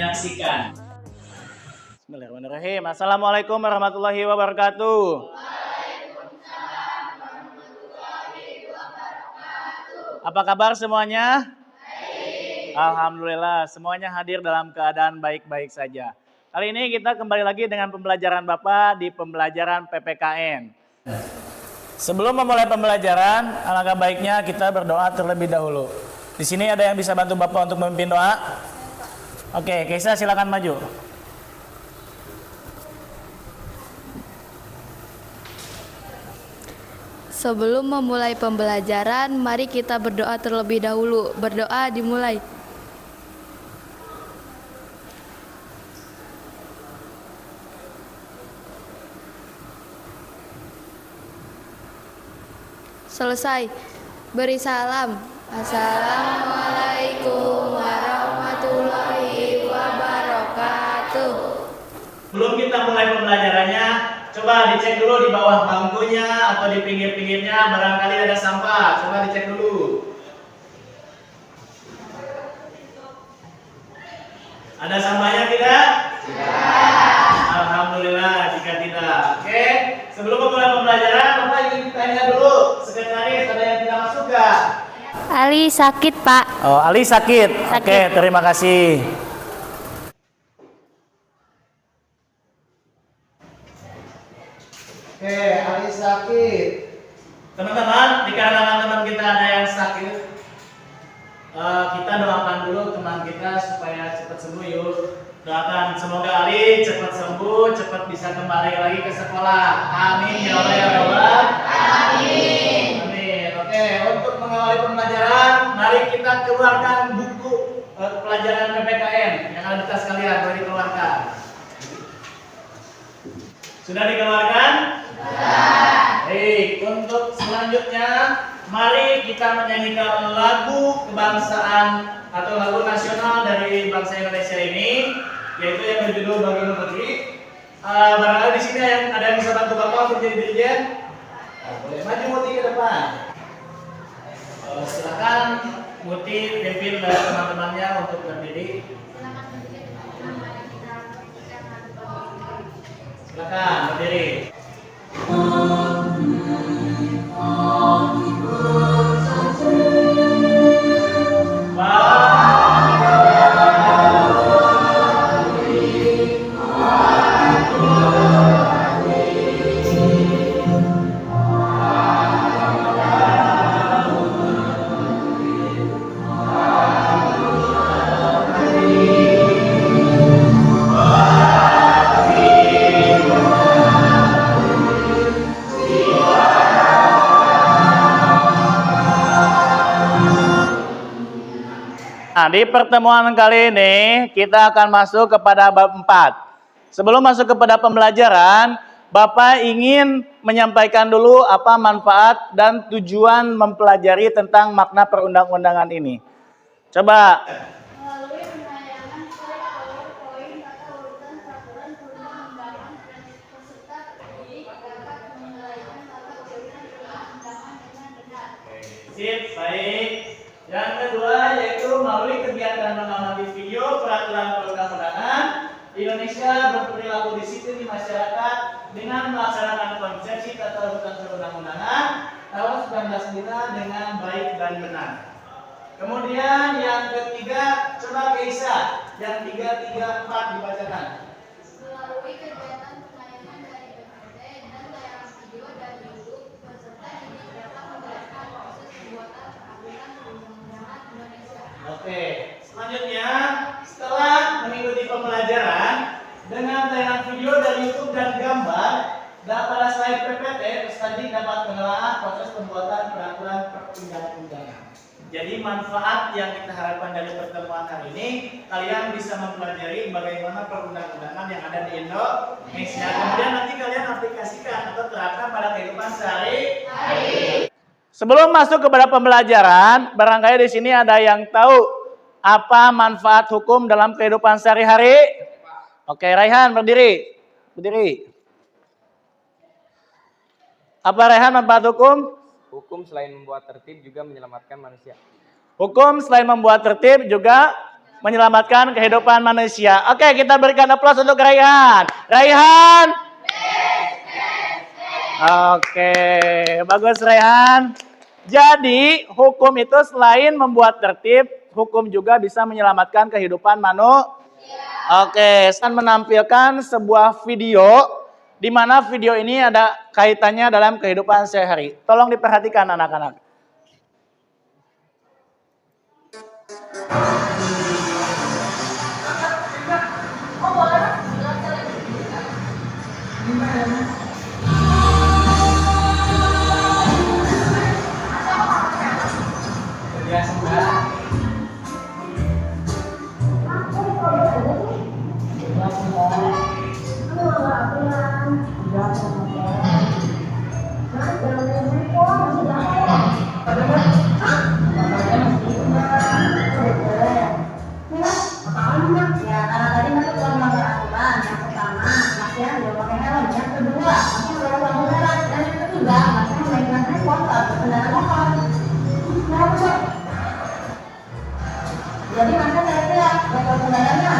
menyaksikan. Bismillahirrahmanirrahim. Assalamualaikum warahmatullahi wabarakatuh. Apa kabar semuanya? Alhamdulillah, semuanya hadir dalam keadaan baik-baik saja. Kali ini kita kembali lagi dengan pembelajaran Bapak di pembelajaran PPKN. Sebelum memulai pembelajaran, alangkah baiknya kita berdoa terlebih dahulu. Di sini ada yang bisa bantu Bapak untuk memimpin doa? Oke, Keisa silakan maju. Sebelum memulai pembelajaran, mari kita berdoa terlebih dahulu. Berdoa dimulai. Selesai. Beri salam. Assalamualaikum warahmatullahi wabarakatuh. Sebelum kita mulai pembelajarannya, coba dicek dulu di bawah bangkunya atau di pinggir-pinggirnya, barangkali ada sampah. Coba dicek dulu. Ada sampahnya tidak? Tidak. Alhamdulillah jika tidak. Oke, sebelum memulai pembelajaran, Bapak ingin tanya dulu, sekretaris ada yang tidak masuk gak? Ali sakit, Pak. Oh, Ali sakit. Oke, terima kasih. Oke, Ali sakit. Teman-teman, dikarenakan teman kita ada yang sakit, kita doakan dulu teman kita supaya cepat sembuh yuk. Doakan semoga Ali cepat sembuh, cepat bisa kembali lagi ke sekolah. Amin ya Allah ya Rabbal. Amin. Amin. Oke, untuk mengawali pembelajaran, mari kita keluarkan buku pelajaran PPKN yang ada di tas kalian, boleh dikeluarkan. Sudah dikeluarkan? Sudah. Baik, untuk selanjutnya mari kita menyanyikan lagu kebangsaan atau lagu nasional dari bangsa Indonesia ini, yaitu yang berjudul Baginda Putri. Barangkali di sini ada yang bisa bantu Bapak untuk jadi dirijen. Boleh maju Muti ke depan. Silakan Muti pimpin dari teman-temannya untuk berdiri. Silakan berdiri. Nah, di pertemuan kali ini kita akan masuk kepada bab 4. Sebelum masuk kepada pembelajaran, Bapak ingin menyampaikan dulu apa manfaat dan tujuan mempelajari tentang makna perundang-undangan ini. Coba. Melalui penayangan slide PowerPoint atau urutan peraturan perundang-undangan dan peserta terdidik dapat menilaikan tata urutan perundang-undangan dengan benar. Sip, baik. Yang kedua yaitu melalui kegiatan mengamati video peraturan perundang-undangan, Indonesia berperilaku disiplin di masyarakat dengan melaksanakan konsepsi tata urutan perundang-undangan tahun 1995 dengan baik dan benar. Kemudian yang ketiga, coba Keisa, yang 3, 3, 4 dibacakan. Melalui kegiatan penayangan dari BPT dan tayangan video dan YouTube, peserta didik dapat menjelaskan proses pembuatan peraturan perundang-undangan Indonesia. Oke, selanjutnya setelah mengikuti pembelajaran dengan tayangan video dari YouTube dan gambar, pada slide PPT, peserta didik dapat menelaah proses pembuatan peraturan perundang-undangan. Jadi manfaat yang kita harapkan dari pertemuan hari ini, kalian bisa mempelajari bagaimana perundang-undangan yang ada di Indonesia. Kemudian nanti kalian aplikasikan atau terapkan pada kehidupan sehari-hari. Sebelum masuk kepada pembelajaran, barangkali di sini ada yang tahu apa manfaat hukum dalam kehidupan sehari-hari? Oke, Raihan berdiri. Berdiri. Apa Raihan manfaat hukum? Hukum selain membuat tertib juga menyelamatkan manusia. Hukum selain membuat tertib juga menyelamatkan kehidupan manusia. Oke, kita berikan aplaus untuk Raihan. Raihan. Oke, bagus Raihan. Jadi, hukum itu selain membuat tertib, hukum juga bisa menyelamatkan kehidupan manusia. Oke, saya menampilkan sebuah video di mana video ini ada kaitannya dalam kehidupan sehari-hari. Tolong diperhatikan anak-anak. Jadi masa saya rekor kendaraannya.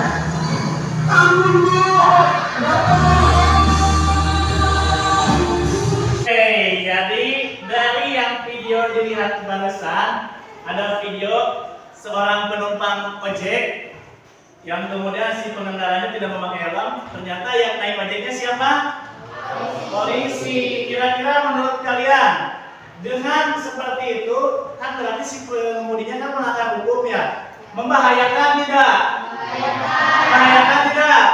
Oke, jadi dari yang video dilihat barusan ada video seorang penumpang ojek yang kemudian si pengendaranya tidak memakai helm. Ternyata yang naik ojeknya siapa? Polisi. Kira-kira menurut kalian dengan seperti itu kan berarti si pengemudinya kan melanggar hukum ya? Membahayakan tidak? Membahayakan tidak?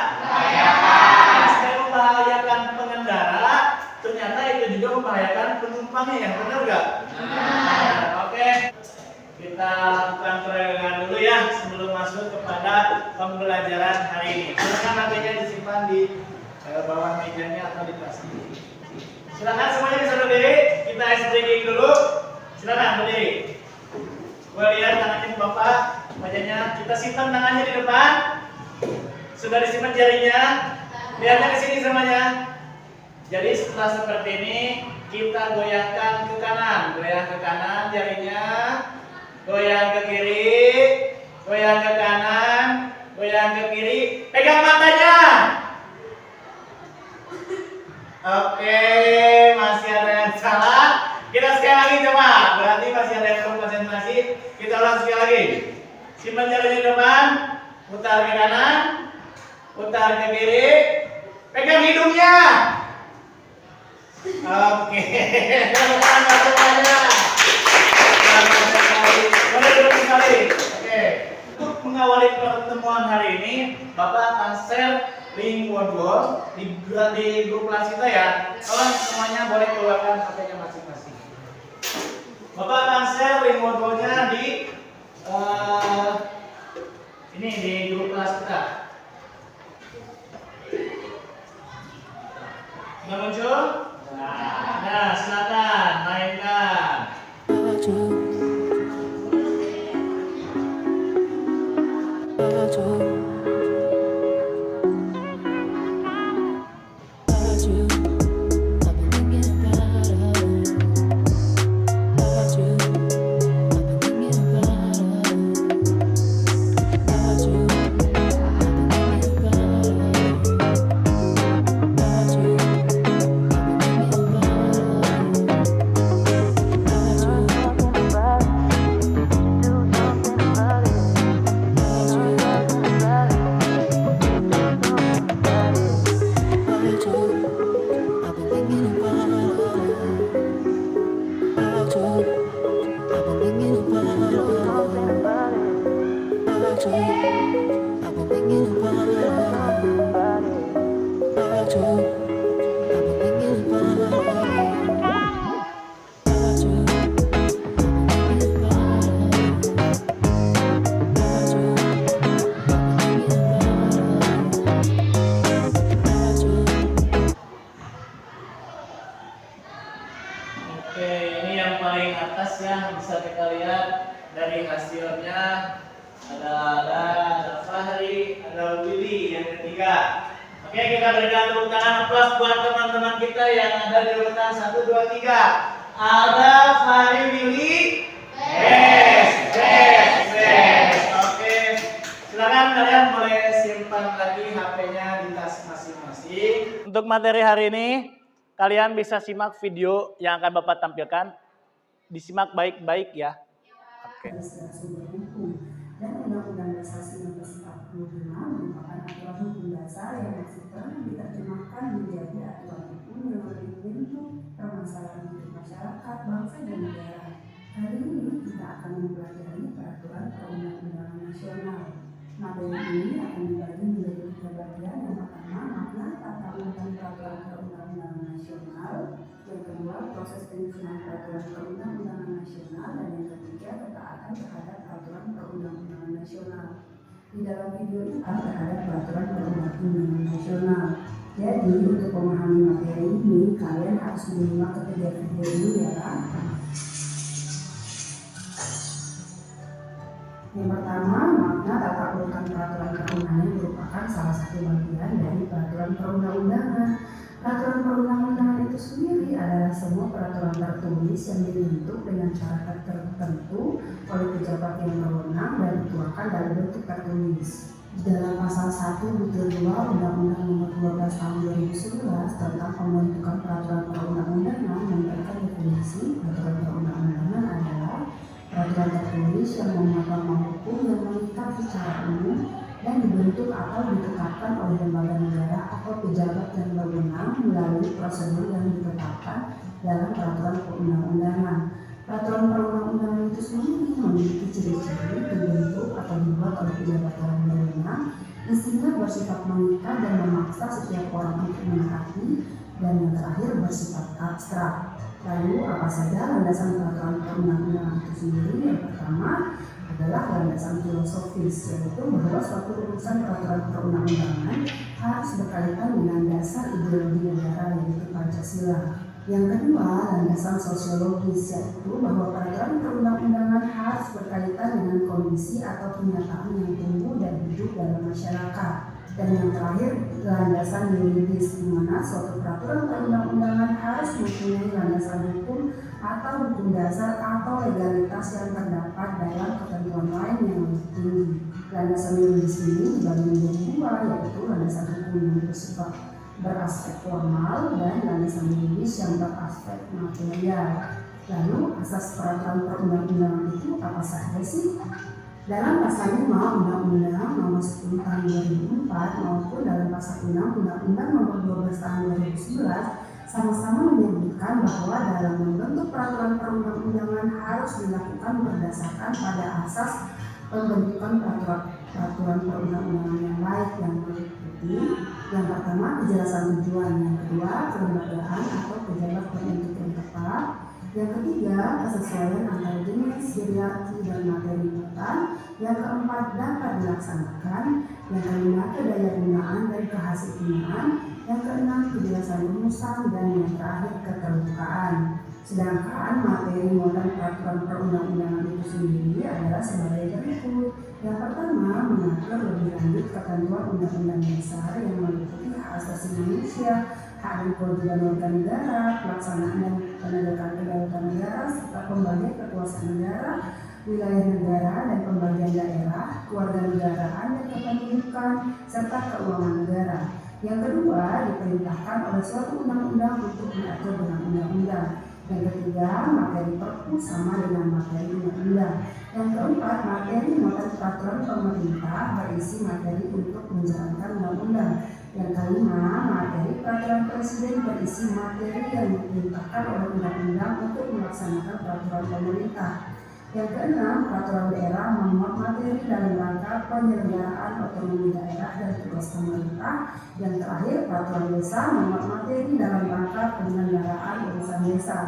Selain membahayakan pengendara, ternyata itu juga membahayakan penumpangnya, yang benar nggak? Benar. Oke, kita lakukan peregangan dulu ya sebelum masuk kepada pembelajaran hari ini. Silakan nantinya disimpan di bawah mejanya atau di tas. Silakan semuanya bisa berdiri. Kita ice breaking dulu. Silakan berdiri. Gue lihat tangannya Bapak, wajahnya. Kita simpan tangannya di depan. Sudah disimpan jarinya. Lihatnya ke sini semuanya. Jadi setelah seperti ini, kita goyangkan ke kanan. Goyang ke kanan jarinya. Goyang ke kiri. Goyang ke kanan. Goyang ke kiri. Pegang matanya. Oke, masih ada yang salah. Kita sekali lagi coba. Berarti masih ada yang belum konsentrasi. Kita ulang sekali lagi. Simpan jarinya di depan. Putar ke kanan. Putar ke kiri. Pegang hidungnya. Oke. Selamat semuanya. Selamat sekali. Boleh duduk sekali. Oke. Untuk mengawali pertemuan hari ini, Bapak akan share link Wordwall di grup kelas kita ya. Tolong semuanya boleh keluarkan HP-nya masing-masing. Bapak akan share link Wordwall-nya di ini di grup kelas kita. Sudah muncul? Nah, silakan mainkan. Oke, ini yang paling atas ya, bisa kita lihat dari hasilnya ada Fahri, ada Willy yang ketiga. Oke, kita berikan tepuk tangan aplaus buat teman-teman kita yang ada di urutan 1, 2, 3. Ada Fahri, Willy. Yes. Oke, kalian boleh simpan lagi HP-nya di tas masing-masing. Untuk materi hari ini, kalian bisa simak video yang akan Bapak tampilkan. Disimak baik-baik ya. Oke. Sumber hukum dan Undang-Undang Dasar 1945 merupakan aturan hukum dasar yang masih pernah diterjemahkan menjadi aturan hukum yang lebih bentuk permasalahan hidup masyarakat, bangsa dan negara. Kali ini kita akan mempelajari peraturan perundang-undangan nasional. Materi ini akan dibagi menjadi 3 bagian. Yang pertama, makna tata urutan peraturan perundang-undangan nasional. Yang kedua, proses penyusunan peraturan perundang-undangan nasional. Dan yang ketiga, ketaatan terhadap peraturan perundang-undangan nasional. Di dalam video ini terhadap peraturan perundang-undangan nasional. Jadi untuk memahami materi ini, kalian harus menyimak ketiga video ini ya. Yang pertama, makna tata urutan peraturan perundangan merupakan salah satu bagian dari peraturan perundang-undangan. Peraturan perundang-undangan itu sendiri adalah semua peraturan tertulis yang dibentuk dengan cara tertentu oleh pejabat yang berwenang dan dituangkan dalam bentuk tertulis. Dalam pasal 1 butir 2 Undang-Undang Nomor 12 Tahun 2011 tentang pembentukan peraturan perundang-undangan memberikan definisi peraturan perundang-undangan adalah peraturan tertulis yang memuat norma hukum yang mengikat secara umum dan dibentuk atau ditetapkan oleh lembaga negara atau pejabat yang berwenang melalui prosedur yang ditetapkan dalam peraturan perundang-undangan. Peraturan perundang-undangan itu sendiri memiliki ciri-ciri dibentuk atau dibuat oleh pejabat yang berwenang, isinya bersifat mengikat dan memaksa setiap orang untuk menaati, dan yang terakhir bersifat abstrak. Lalu apa saja landasan peraturan perundang-undangan itu sendiri? Yang pertama adalah landasan filosofis, yaitu bahwa suatu urusan peraturan perundang-undangan harus berkaitan dengan dasar ideologi negara, yaitu Pancasila. Yang kedua, landasan sosiologis, yaitu bahwa peraturan perundang-undangan harus berkaitan dengan kondisi atau kenyataan yang tumbuh dan hidup dalam masyarakat. Dan yang terakhir, landasan yuridis, di mana suatu peraturan perundang-undangan harus mempunyai landasan hukum atau hukum dasar atau legalitas yang terdapat dalam ketentuan lain yang lebih tinggi. Landasan yuridis ini dibagi menjadi 2, yaitu landasan hukum yang bersifat beraspek formal dan landasan yuridis yang beraspek material. Lalu asas peraturan perundang-undangan itu apa saja sih? Dalam pasal 5 Undang-Undang Nomor 10 Tahun 2004 maupun dalam pasal 6 Undang-Undang Nomor 12 Tahun 2011 sama-sama menyebutkan bahwa dalam membentuk peraturan perundang-undangan harus dilakukan berdasarkan pada asas pembentukan peraturan perundang-undangan yang baik yang meliputi yang pertama kejelasan tujuan, yang kedua kelembagaan atau pejabat penentu yang tepat, yang ketiga kesesuaian antara jenis, hierarki dan materi muatan, yang keempat dapat dilaksanakan, yang kelima kedayagunaan dan kehasilgunaan, yang keenam kejelasan rumusan, dan yang terakhir keterbukaan. Sedangkan materi muatan peraturan perundang-undangan itu sendiri adalah sebagai berikut. Yang pertama, mengatur lebih lanjut ketentuan undang-undang dasar yang meliputi hak asasi manusia, hak dan kewajiban warga negara, pelaksanaan dan penegakan kedaulatan negara, serta pembagian kekuasaan negara, wilayah negara dan pembagian daerah, kewarganegaraan dan kependudukan, serta keuangan negara. Yang kedua, diperintahkan oleh suatu undang-undang untuk diatur dengan undang-undang. Yang ketiga, materi perpu sama dengan materi undang-undang. Yang keempat, materi muatan peraturan pemerintah berisi materi untuk menjalankan undang-undang. Yang kelima, materi peraturan presiden berisi materi yang diperintahkan oleh undang-undang untuk melaksanakan peraturan pemerintah. Yang keenam, peraturan daerah memuat materi dalam rangka penyelenggaraan otonomi daerah dan tugas pemerintah. Yang terakhir, peraturan desa memuat materi dalam rangka penyelenggaraan urusan desa.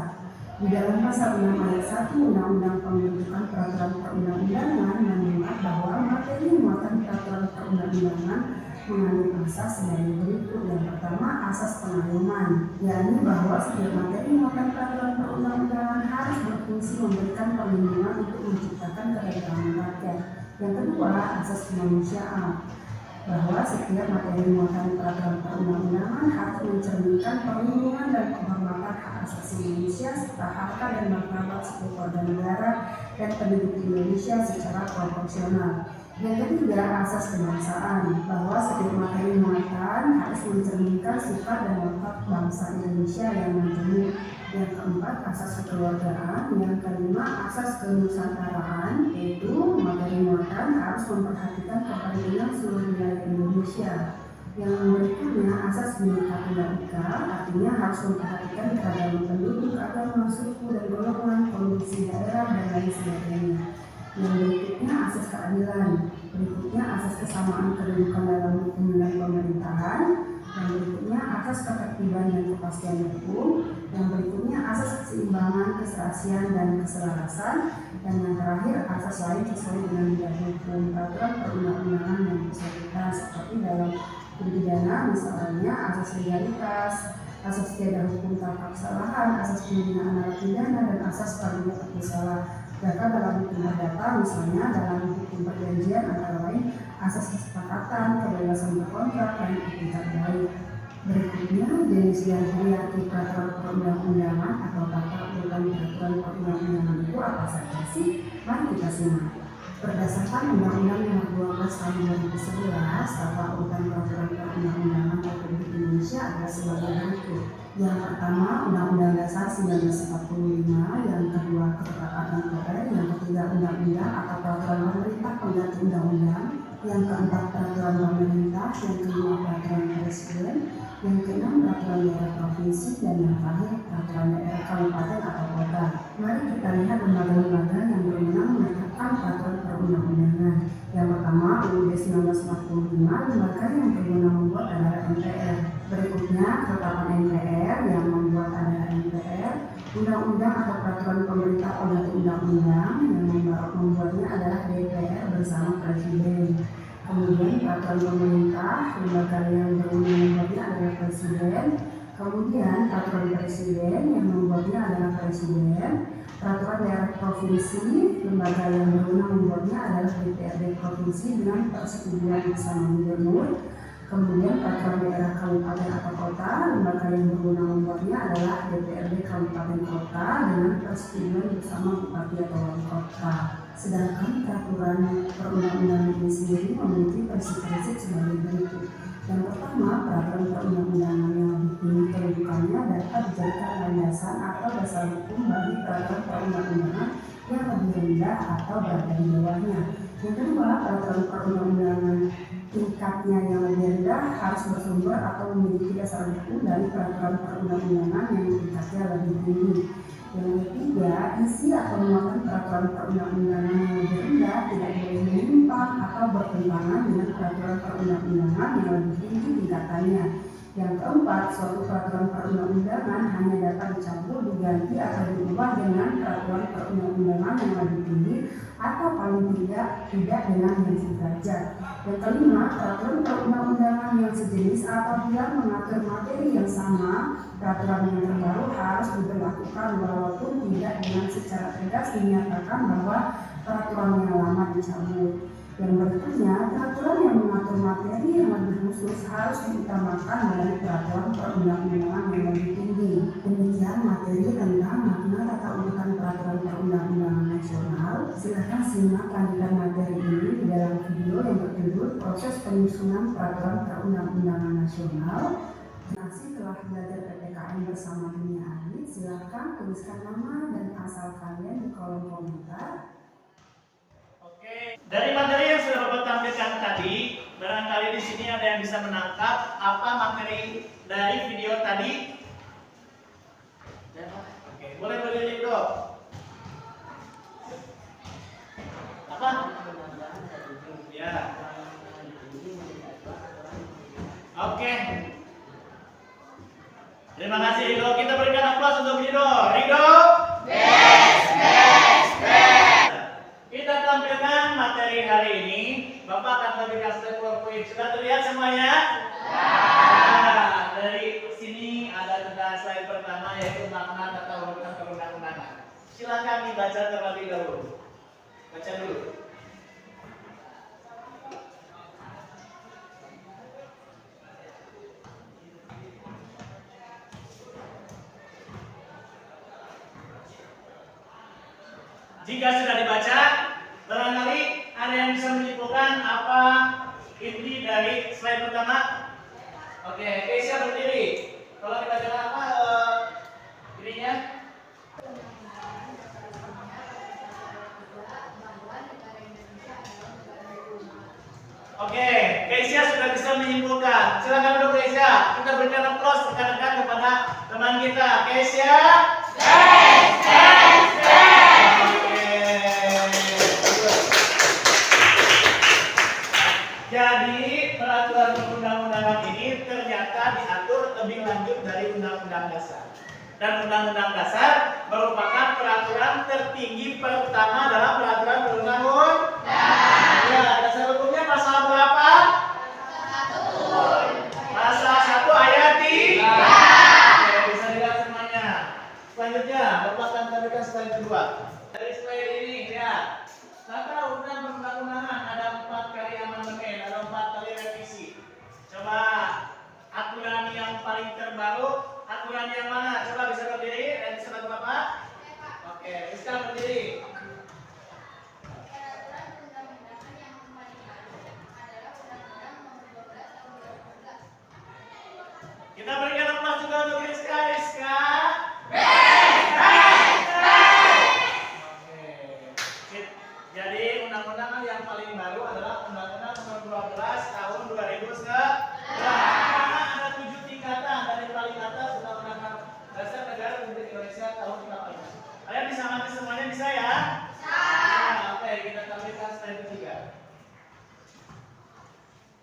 Di dalam pasal 6 ayat 1 Undang-Undang Pembentukan Peraturan Perundang-undangan memuat bahwa materi muatan peraturan perundang-undangan mengandung asas sebagai berikut. Yang pertama, asas pengayoman, yakni bahwa setiap materi muatan peraturan perundang-undangan harus berfungsi memberikan perlindungan untuk menciptakan ketentraman rakyat. Yang kedua, asas kemanusiaan, bahwa setiap materi muatan peraturan perundang-undangan harus mencerminkan perlindungan dan penghormatan hak asasi manusia serta harkat dan martabat seluruh warga negara dan penduduk Indonesia secara proporsional. Yang ketiga, asas kebangsaan, bahwa setiap materi muatan harus mencerminkan sifat dan watak bangsa Indonesia yang majemuk. Yang keempat, asas kekeluargaan. Yang kelima, asas kenusantaraan, yaitu materi muatan harus memperhatikan kepentingan seluruh wilayah Indonesia. Yang berikutnya, asas Bhinneka Tunggal Ika, artinya harus memperhatikan keragaman penduduk, agama, suku, dan golongan, kondisi daerah, dan lain sebagainya. Yang berikutnya, asas keadilan. Berikutnya, asas kesamaan kedudukan dalam hukum dan pemerintahan. Yang berikutnya, asas ketertiban dan kepastian hukum. Yang berikutnya, asas keseimbangan, keserasian, dan keselarasan. Dan yang terakhir, asas lain sesuai dengan bidang hukum, peraturan perundang-undangan yang bersangkutan, seperti dalam hukum pidana, misalnya asas legalitas, asas tiada hukum tanpa kesalahan, asas penghinaan narapidana, dan asas praduga tak bersalah. Bahkan dalam hukum perdata, misalnya dalam hukum perjanjian antara lain asas kesepakatan, kebebasan berkontrak, dan etikat baik. Berikutnya, jenis dan hierarki peraturan perundang-undangan atau tata urutan peraturan perundang-undangan itu apa saja sih? Mari kita simak. Berdasarkan Undang-Undang Nomor 12 Tahun 2011, tata urutan peraturan perundang-undangan Republik Indonesia adalah sebagai berikut. Yang pertama, Undang-Undang Dasar 1945, yang kedua, Ketetapan MPR, yang ketiga, Undang-Undang atau peraturan pemerintah pengganti undang-undang, yang keempat, peraturan pemerintah, yang kelima, peraturan presiden, yang keenam, peraturan daerah provinsi, dan yang terakhir, peraturan daerah kabupaten atau kota. Mari kita lihat lembaga-lembaga yang berwenang menetapkan peraturan perundang-undangan. Yang pertama, UUD 1945, lembaga yang berwenang membuat adalah MPR. Berikutnya, ketetapan MPR yang membuat adalah MPR. Undang-undang atau peraturan pemerintah pengganti undang-undang yang membuatnya adalah DPR bersama Presiden. Kemudian peraturan pemerintah, lembaga yang berwenang membuatnya adalah Presiden. Kemudian peraturan presiden yang membuatnya adalah Presiden. Peraturan daerah provinsi, lembaga yang berwenang membuatnya adalah DPRD provinsi dengan persetujuan bersama gubernur. Kemudian peraturan daerah kabupaten atau kota, lembaga yang berwenang membuatnya adalah DPRD kabupaten kota dengan persetujuan bersama bupati atau wali kota. Sedangkan peraturan perundang-undangan ini sendiri memiliki prinsip-prinsip sebagai berikut. Yang pertama, peraturan perundang-undangan yang lebih tinggi kedudukannya dapat dijadikan landasan atau dasar hukum bagi peraturan perundang-undangan yang lebih rendah atau berada di bawahnya. Yang kedua, peraturan perundang-undangan tingkatnya yang lebih rendah harus bersumber atau memiliki dasar hukum dari peraturan perundang-undangan yang tingkatnya lebih tinggi. Yang ketiga, isi atau muatan peraturan perundang-undangan yang lebih rendah tidak boleh menyimpang atau bertentangan dengan peraturan perundang-undangan yang lebih tinggi tingkatannya. Yang keempat, suatu peraturan perundang-undangan hanya dapat dicabut, diganti, atau diubah dengan peraturan perundang-undangan yang lebih tinggi atau paling tidak dengan yang sederajat. Yang kelima, peraturan perundang-undangan yang sejenis apabila mengatur materi yang sama, peraturan yang terbaru harus diberlakukan walaupun tidak dengan secara tegas dinyatakan bahwa peraturan yang lama dicabut. Yang berikutnya, peraturan yang mengatur materi yang lebih khusus harus diutamakan dari peraturan perundang-undangan yang lebih tinggi. Demikian materi tentang makna tata urutan peraturan perundang-undangan nasional. Silakan simak lanjutan materi ini di dalam video yang berjudul Proses Penyusunan Peraturan Perundang-undangan Nasional. Terima kasih telah belajar PPKN bersama Dunia Adit. Silakan tuliskan nama dan asal kalian di kolom komentar. Dari materi yang sudah Bapak tampilkan tadi, barangkali di sini ada yang bisa menangkap apa materi dari video tadi. Oke, boleh berdiri dong. Apa? Ya. Oke. Terima kasih Rido. Kita berikan aplaus untuk Rido. Rido. Kita tampilkan materi hari ini. Bapak akan tampilkan slide PowerPoint. Sudah terlihat semuanya? Nah, dari sini ada tentang slide pertama yaitu makna tata urutan perundang-undangan. Silakan dibaca terlebih dahulu. Baca dulu. Jika sudah dibaca, barangkali ada yang bisa menyimpulkan apa inti dari slide pertama? Oke, Keisha berdiri. Kalau kita jalan apa ininya? Oke, Keisha sudah bisa menyimpulkan. Silakan duduk Keisha. Kita berikan aplaus rekan-rekan kepada teman kita. Keisha. Jadi peraturan perundang-undangan ini ternyata diatur lebih lanjut dari Undang-Undang Dasar. Dan Undang-Undang Dasar merupakan peraturan tertinggi pertama dalam peraturan perundang-undangan. Ya, dasar hukumnya pasal berapa? Pasal 1 ayat 3. Oke, bisa dilihat semuanya. Selanjutnya, Bapak akan tampilkan slide kedua. Dari slide ini, lihat. Tata urutan perundang-undangan ada 4 kali amandemen, ada 4 kali revisi. Coba aturan yang paling terbaru, aturan yang mana? Coba bisa berdiri dan bisa bantu Bapak. Oke, bisa berdiri. Peraturan perundang-undangan yang paling baru adalah Undang-Undang Nomor 12 Tahun 2012. Kita berikan aplaus juga untuk Rizka. Rizka. Jadi undang-undang yang paling baru adalah Undang-Undang Nomor 12 Tahun 2011. Karena ada 7 tingkatan dari paling atas Undang-Undang Dasar Negara Republik Indonesia tahun 45. Kalian bisa ngerti semuanya, bisa ya? Bisa. Oke, kita tampilkan slide ketiga.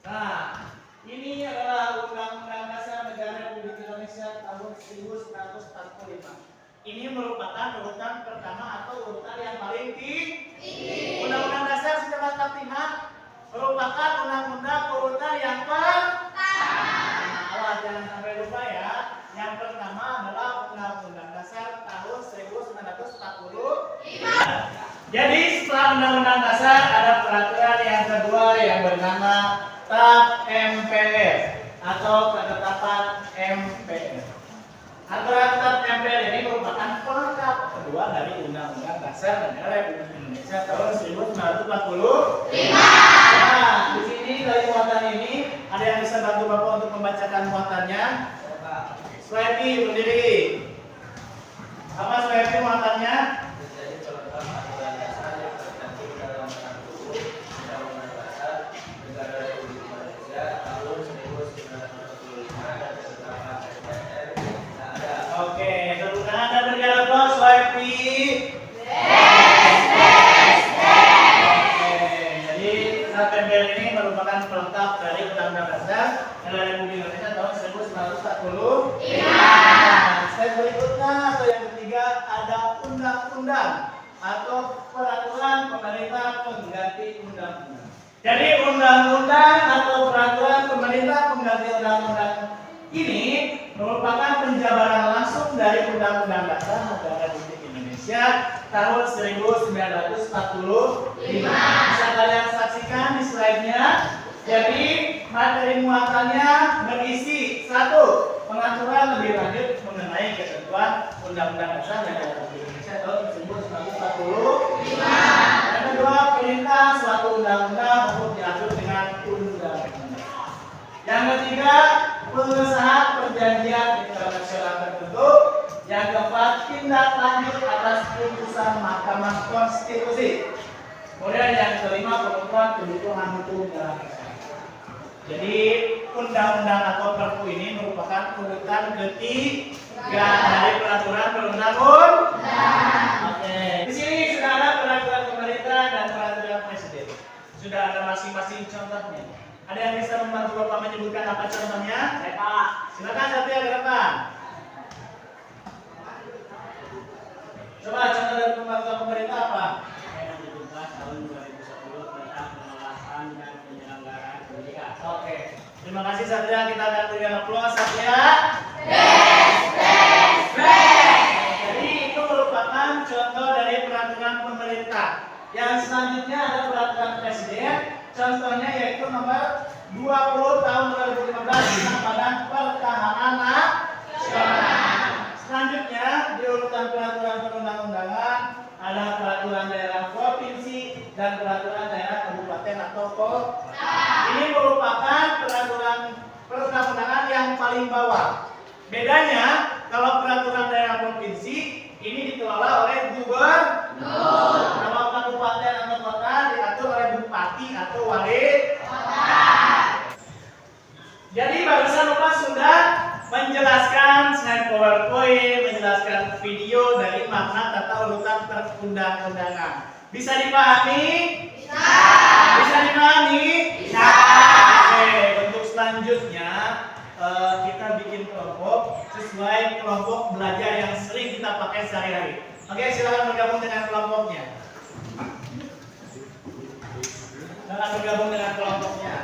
Nah, ini adalah Undang-Undang Dasar Negara Republik Indonesia tahun 1945. Ini merupakan urutan pertama atau urutan yang paling tinggi. Undang-Undang Dasar 1945 merupakan undang-undang urutan yang pertama. Awas, jangan sampai lupa ya. Yang pertama adalah Undang-Undang Dasar tahun 1945. Jadi setelah Undang-Undang Dasar ada peraturan yang kedua yang bernama TAP MPR atau Ketetapan MPR. Aturan TAP MPR ini merupakan pelengkap kedua dari Undang-Undang Dasar Negara Republik Indonesia tahun 1945. Nah, di sini dari muatan ini ada yang bisa bantu Bapak untuk membacakan muatannya? Slide berdiri. Apa slide muatannya? Oke, tepuk tangan dan berikan aplaus slide Oke, jadi TAP MPR ini merupakan pelengkap dari Undang-Undang Dasar Negara Republik Indonesia tahun 1945. Nah, slide berikutnya atau yang ketiga ada undang-undang atau peraturan pemerintah pengganti undang-undang. Jadi undang-undang atau peraturan pemerintah pengganti undang-undang ini merupakan penjabaran langsung dari Undang-Undang Dasar Negara Republik Indonesia tahun 1945. Bisa kalian saksikan di slide-nya. Jadi materi muatannya berisi 1. Pengaturan lebih lanjut mengenai ketentuan Undang-Undang Dasar Negara Republik Indonesia tahun 1945. Yang kedua, perintah suatu undang-undang untuk diatur dengan undang-undang. Yang ketiga, pengesahan perjanjian internasional tertentu. Yang keempat, tindak lanjut atas putusan Mahkamah Konstitusi. Kemudian yang kelima, pemenuhan kebutuhan hukum dalam masyarakat. Jadi undang-undang atau Perpu ini merupakan urutan ketiga dari peraturan perundang-undangan. Oke, di sini sudah ada peraturan pemerintah dan peraturan presiden. Sudah ada masing-masing contohnya. Ada yang bisa membantu Bapak menyebutkan apa contohnya? Saya Pak. Silakan Satria ke depan. Coba contoh dari peraturan pemerintah apa? Nomor 17 tahun 2010 tentang pengelolaan dan penyelenggaraan pendidikan. Oke. Terima kasih Satria. Kita akan berikan aplaus Satria. Jadi itu merupakan contoh dari peraturan pemerintah. Yang selanjutnya ada peraturan presiden. Contohnya yaitu nomor 20 tahun 2015 tentang Badan Pertahanan Nasional. Selanjutnya di urutan peraturan perundang-undangan ada peraturan daerah provinsi dan peraturan daerah kabupaten. paling bawah. Bedanya, kalau peraturan daerah provinsi ini dikelola oleh gubernur. Kalau kabupaten atau kota diatur oleh bupati atau wali kota. Jadi barusan Bapak sudah menjelaskan slide PowerPoint, menjelaskan video dari makna tata urutan perundang-undangan. Bisa dipahami? Bisa. Bisa dipahami? Bisa. Oke, untuk selanjutnya kita bikin kelompok sesuai kelompok belajar yang sering kita pakai sehari-hari. Oke, silakan bergabung dengan kelompoknya. Silakan bergabung dengan kelompoknya.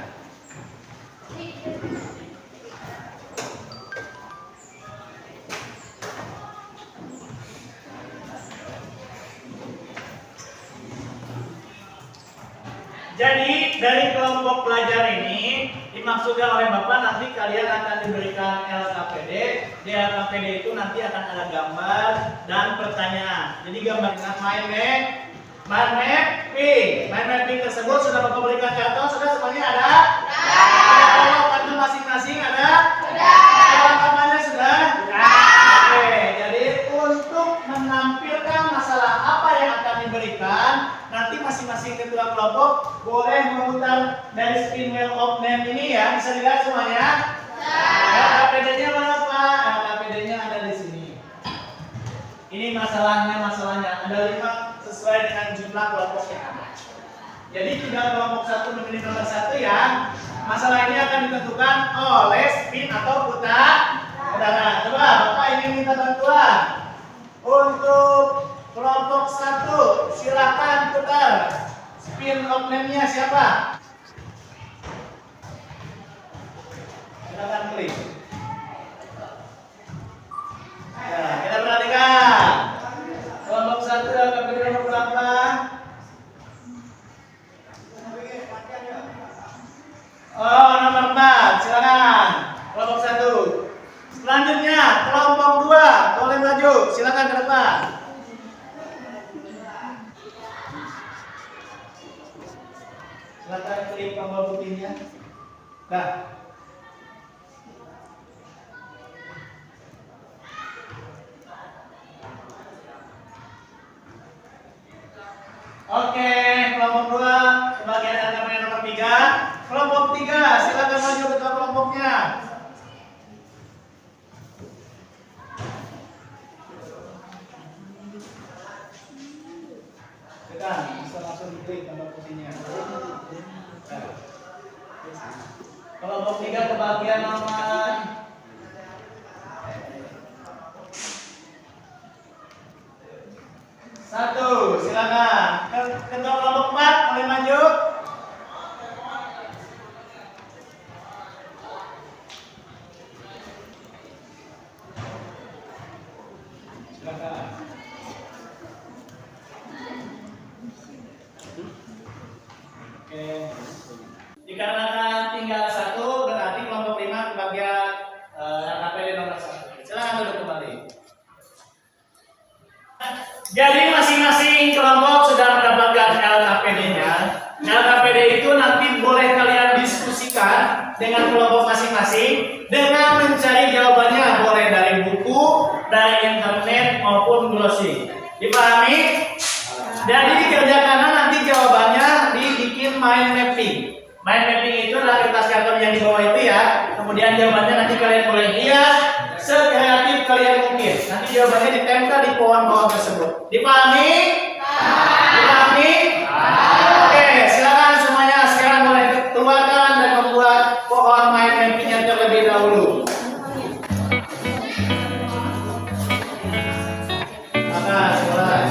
Jadi dari kelompok belajar ini dimaksudkan oleh Bapak nanti kalian akan diberikan LKPD. Di LKPD itu nanti akan ada gambar dan pertanyaan. Jadi gambar dengan mind mapping tersebut sudah Bapak berikan contoh. Sudah semuanya ada? Ada kartu masing-masing ada? Kelengkapannya sudah? Oke, jadi untuk menampilkan masalah apa yang akan diberikan, nanti masing-masing ketua kelompok boleh memutar dari spin wheel of name ini ya. Bisa dilihat semuanya? LKPD-nya mana Pak? LKPD-nya ada di sini. Ini masalahnya ada 5 sesuai dengan jumlah kelompok yang ada. Jadi tidak kelompok 1 memilih nomor 1 ya. Masalah ini akan ditentukan oleh spin atau putar udara. Coba Bapak ingin minta bantuan untuk kelompok 1, silakan putar. Spin of name-nya siapa? Silakan klik. Ya, kita perhatikan. Kelompok 1 akan beri nomor berapa? Oh, nomor 4. Silakan. Kelompok 1. Selanjutnya, kelompok 2 boleh maju. Silakan ke depan. Silakan klik tombol putihnya. Nah. Oke, kelompok 2 sebagian LKPD nomor 3. Kelompok 3, silakan maju ke kelompoknya. Silakan, bisa langsung diklik tombol putihnya. Kelompok 3 kebagian nomor 1, silakan. Ketua kelompok 4 boleh maju. Silakan. Oke. Dikarenakan tinggal 1, berarti kelompok 5 kebagian LKPD nomor 1. Silakan duduk kembali. Jadi masing-masing kelompok sudah mendapatkan LKPD-nya. LKPD itu nanti boleh kalian diskusikan dengan kelompok masing-masing dengan mencari jawabannya, boleh dari buku, dari internet maupun glossing. Dipahami? Jadi dikerjakan nanti jawabannya dibikin mind mapping. Mind mapping itu adalah kertas karton yang di bawah itu ya. Kemudian jawabannya nanti kalian boleh lihat sekreatif kalian mungkin. Nanti jawabannya ditempel di pohon-pohon tersebut. Dipahami? Dipahami? Oke, silakan semuanya sekarang boleh keluarkan dan membuat pohon mind mapping-nya terlebih dahulu. Maka silakan.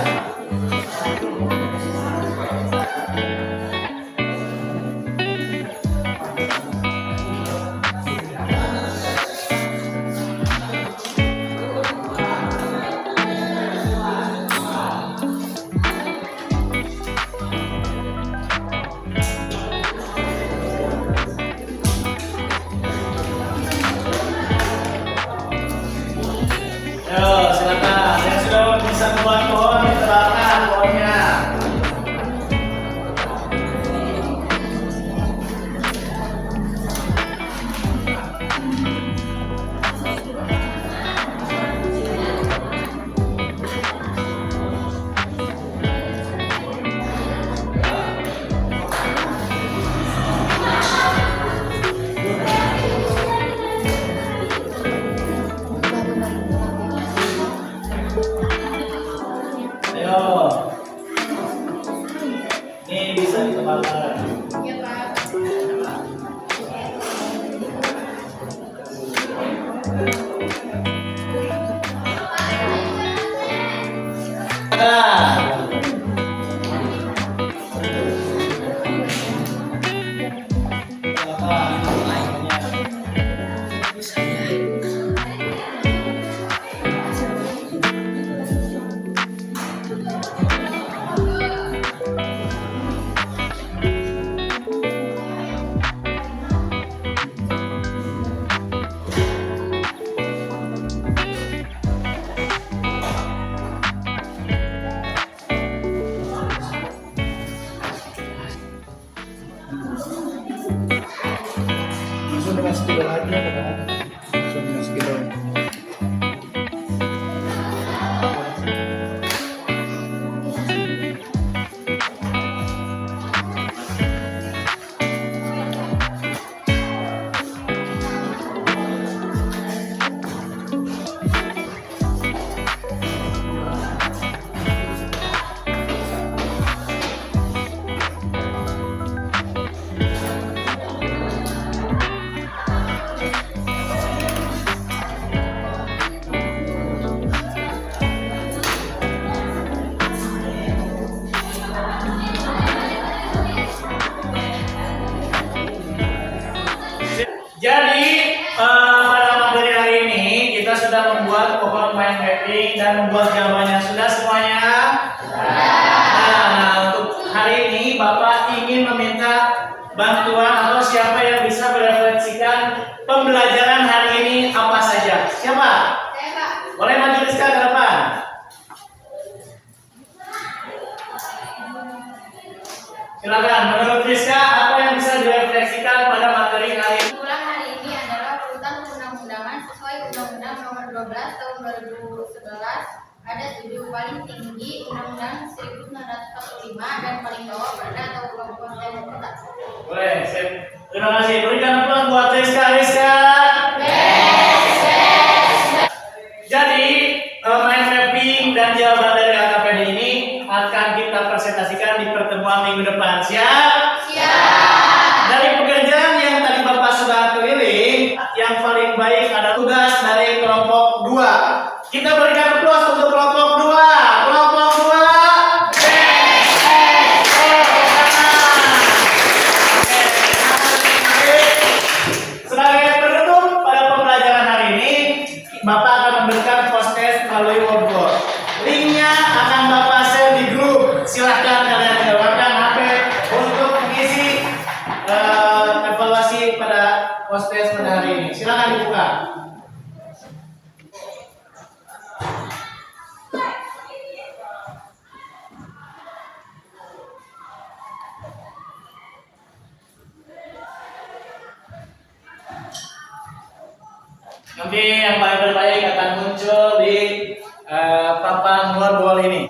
Jadi pada materi hari ini kita sudah membuat pohon mind mapping dan membuat gambarnya. Sudah semuanya? Nah, untuk hari ini Bapak ingin meminta bantuan atau siapa yang bisa merefleksikan pembelajaran hari ini apa saja? Siapa? Saya, Pak. Boleh maju Rizka ke depan. Silakan. Menurut Rizka, apa yang bisa direfleksikan pada materi hari ini? Kesimpulan hari ini adalah urutan perundang-undangan sesuai Undang-Undang Nomor 12 Tahun 2011 ada 7 paling tinggi Undang-Undang 1945 dan paling bawah Perda atau Kabupaten Kota. Boleh, terima kasih. Berikan aplaus buat Rizka. Jadi, mind mapping dan jawaban dari AKPD ini akan kita presentasikan di pertemuan minggu depan. Siap? Dari pekerjaan yang tadi Bapak sudah keliling, yang paling baik ada tugas dari kelompok 2. Kita berikan aplaus untuk kelompok 2. Kelompok 2. Sebagai penutup pada pembelajaran hari ini, Bapak akan memberikan post-test melalui whiteboard. Linknya akan Bapak share di grup. Silahkan kalian keluarkan HP untuk mengisi evaluasi pada post-test pada hari ini. Silahkan dibuka. Nanti yang paling terbaik akan muncul di papan wall ini.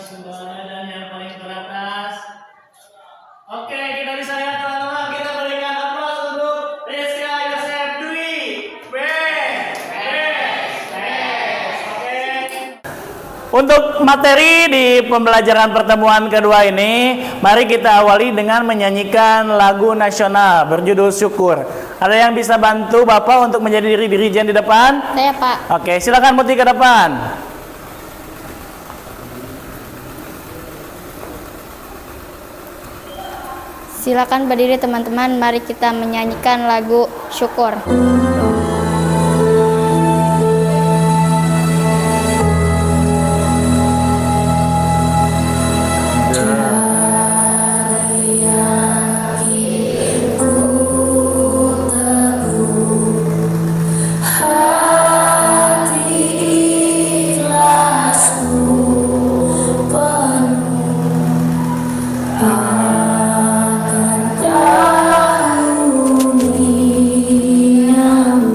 Semuanya dan yang paling teratas. Oke, kita bisa lihat teman-teman. Kita berikan aplaus untuk Rizka Yosef Dwi. Oke. Untuk materi di pembelajaran pertemuan kedua ini, mari kita awali dengan menyanyikan lagu nasional berjudul Syukur. Ada yang bisa bantu Bapak untuk menjadi dirijen di depan? Saya, Pak. Oke, silakan Muti ke depan. Silakan berdiri teman-teman, mari kita menyanyikan lagu Syukur. Akan karuniamu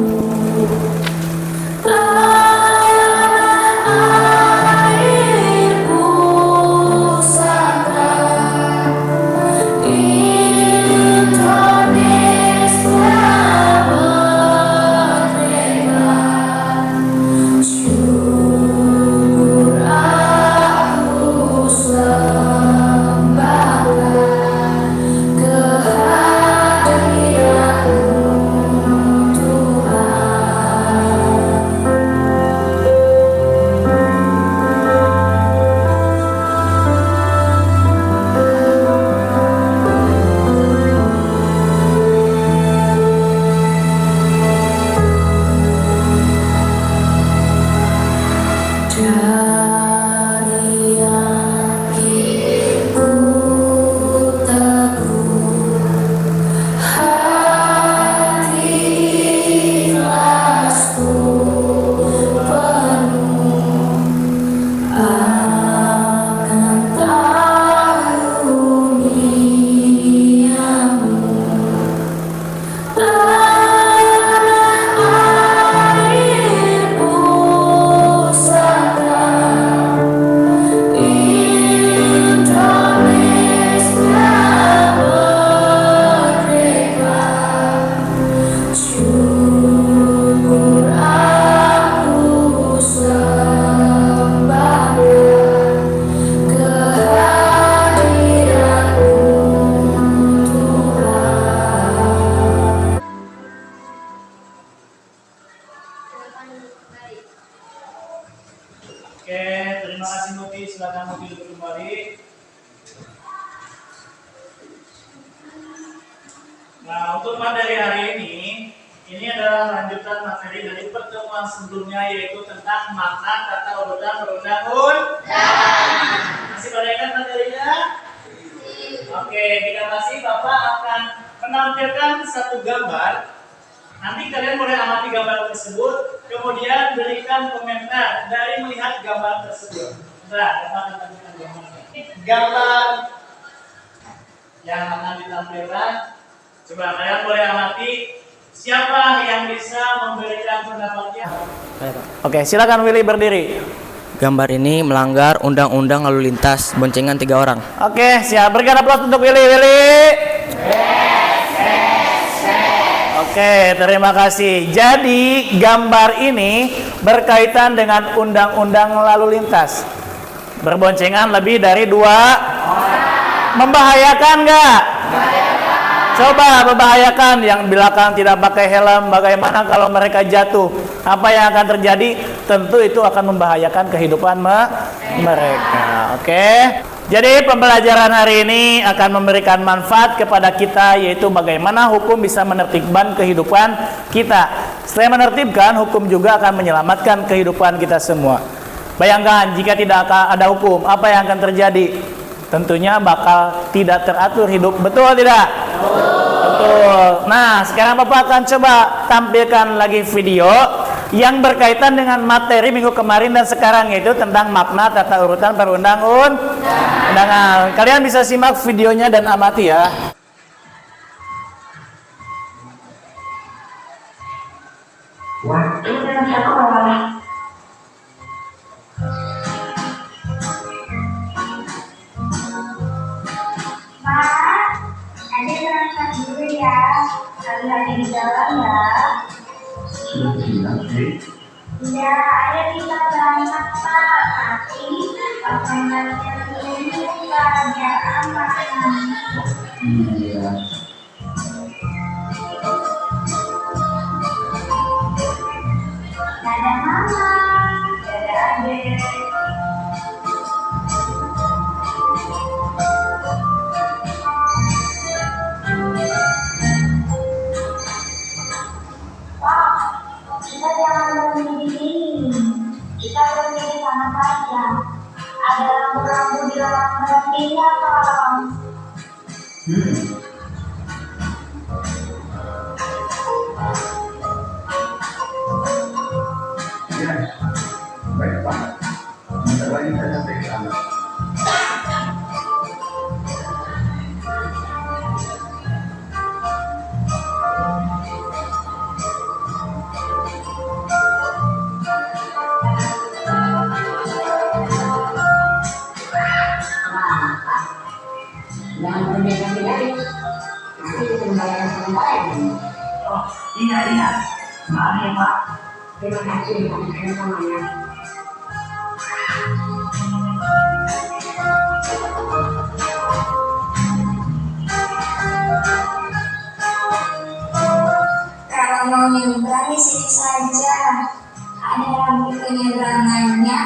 Dari hatiku teguh, hati ikhlasku penuh akan karuniamu. Tanah air pusaka Indonesia merdeka, syukur aku sembahkan kehadiranmu Tuhan. Silakan duduk kembali. Oke, terima kasih Muti. Silakan Muti duduk kembali. Nah, untuk materi hari ini adalah lanjutan materi dari pertemuan sebelumnya, yaitu tentang makna kata urutan perundang-undangan. Masih pada ingat materinya? Oke, kita masih Bapak akan menampilkan satu gambar. Nanti kalian boleh amati gambar tersebut, kemudian berikan komentar dari melihat gambar tersebut. Nah, Bapak akan tampilkan gambarnya. Gambar yang akan ditampilkan, coba kalian boleh amati siapa yang bisa memberikan pendapatnya. Oke, silakan Willy berdiri. Gambar ini melanggar undang-undang lalu lintas, boncengan 3 orang. Oke, siap. Berikan aplaus untuk Willy. Oke, terima kasih. Jadi, gambar ini berkaitan dengan undang-undang lalu lintas. Berboncengan lebih dari 2 orang. Membahayakan nggak? Coba membahayakan. Yang belakang tidak pakai helm, bagaimana kalau mereka jatuh? Apa yang akan terjadi? Tentu itu akan membahayakan kehidupan mereka. Oke. Jadi pembelajaran hari ini akan memberikan manfaat kepada kita, yaitu bagaimana hukum bisa menertibkan kehidupan kita. Selain menertibkan, hukum juga akan menyelamatkan kehidupan kita semua. Bayangkan jika tidak ada hukum, apa yang akan terjadi? Tentunya bakal tidak teratur hidup, betul tidak? Betul. Nah, sekarang Bapak akan coba tampilkan lagi video yang berkaitan dengan materi minggu kemarin dan sekarang, yaitu tentang makna tata urutan perundang-undangan. Kalian bisa simak videonya dan amati ya. Waktu dan sekolah. Mas, ada berangkat dulu ya. Hati-hati di jalan ya. Sudah siap, Dek? Ya, ayo kita berangkat Pak. Tapi pasangannya dulu Pak, biar aman. Iya. Dadah Mama, dadah Adek. Pak, kita jangan berhenti di sini. Kita berhenti di sana saja. Ada lampu-lampu di dalam berhentinya, Pak. Ya, baik Pak. Bentar lagi saya sampai ke sana. Jangan berdekat lagi, nanti bisa membayar sementara ini. Oh, iya. Maaf ya Pak. Terima kasih atas kerjasamanya. Kalau mau nyebrang di sini saja. Ada lampu penyeberangannya.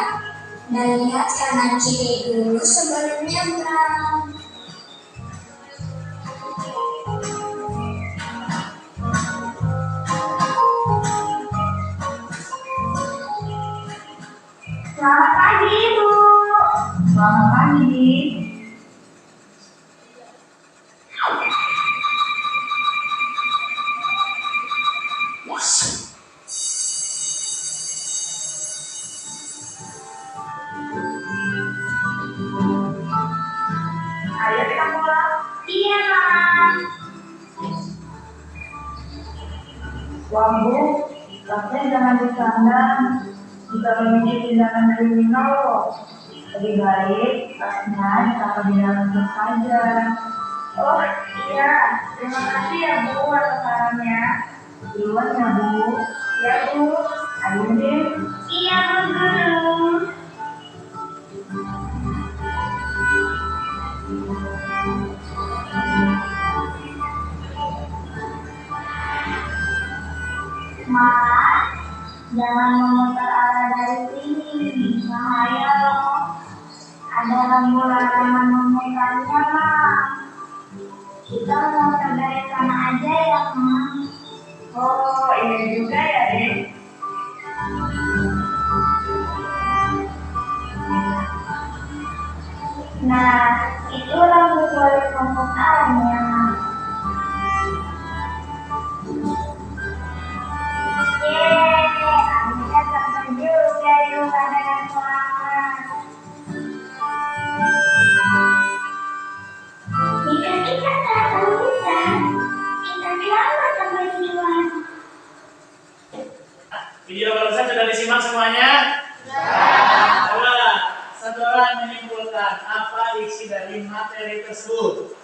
Dan lihat kanan kiri dulu sebelum nyebrang. Selamat pagi, Ibu. Selamat pagi. Ayo kita pulang. Iya, Mas. Wah, Bu, tasnya jangan disandang. Jika memiliki tindakan kriminal loh. Lebih baik tasnya ditaruh di dalam tas saja. Oh iya, terima kasih ya Bu atas sarannya. Duluan ya Bu. Ya Bu, ayo deh. Iya Bu Guru. Mas, jangan memutar arah dari sini, bahaya loh. Ada lampu larangan memutarnya, Mas. Kita memutar dari sana aja ya, Mas. Oh, iya juga ya, Dek. Nah, itu lampu kulit pemutarnya, Mas. Akhirnya sampai juga di rumah dengan selamat. Jika kita tak temukan, kita selamat sampai tujuan. Video barusan sudah disimak semuanya? Coba satu orang menyimpulkan apa isi dari materi tersebut.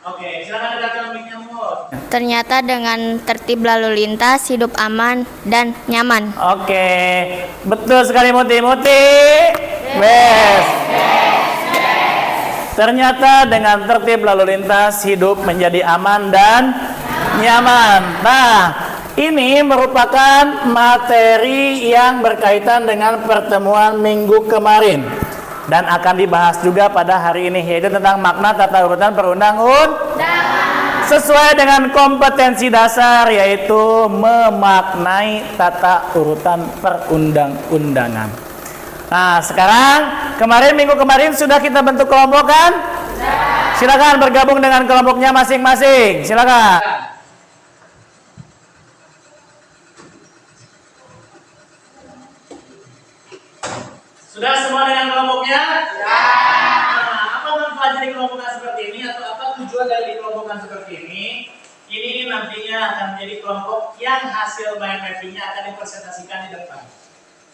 Oke, silakan dengarkan mic-nya, Mut. Ternyata dengan tertib lalu lintas, hidup aman dan nyaman. Oke, betul sekali Muti. Best. Ternyata dengan tertib lalu lintas, hidup menjadi aman dan nyaman. Nah, ini merupakan materi yang berkaitan dengan pertemuan minggu kemarin dan akan dibahas juga pada hari ini, yaitu tentang makna tata urutan perundang-undangan sesuai dengan kompetensi dasar, yaitu memaknai tata urutan perundang-undangan. Nah, sekarang minggu kemarin sudah kita bentuk kelompok kan? Silakan bergabung dengan kelompoknya masing-masing. Silakan. Sudah semua dengan kelompoknya? Ya. Nah, apa manfaat dari kelompokan seperti ini atau apa tujuan dari kelompokan seperti ini? Ini nantinya akan menjadi kelompok yang hasil mind mappingnya akan dipresentasikan di depan.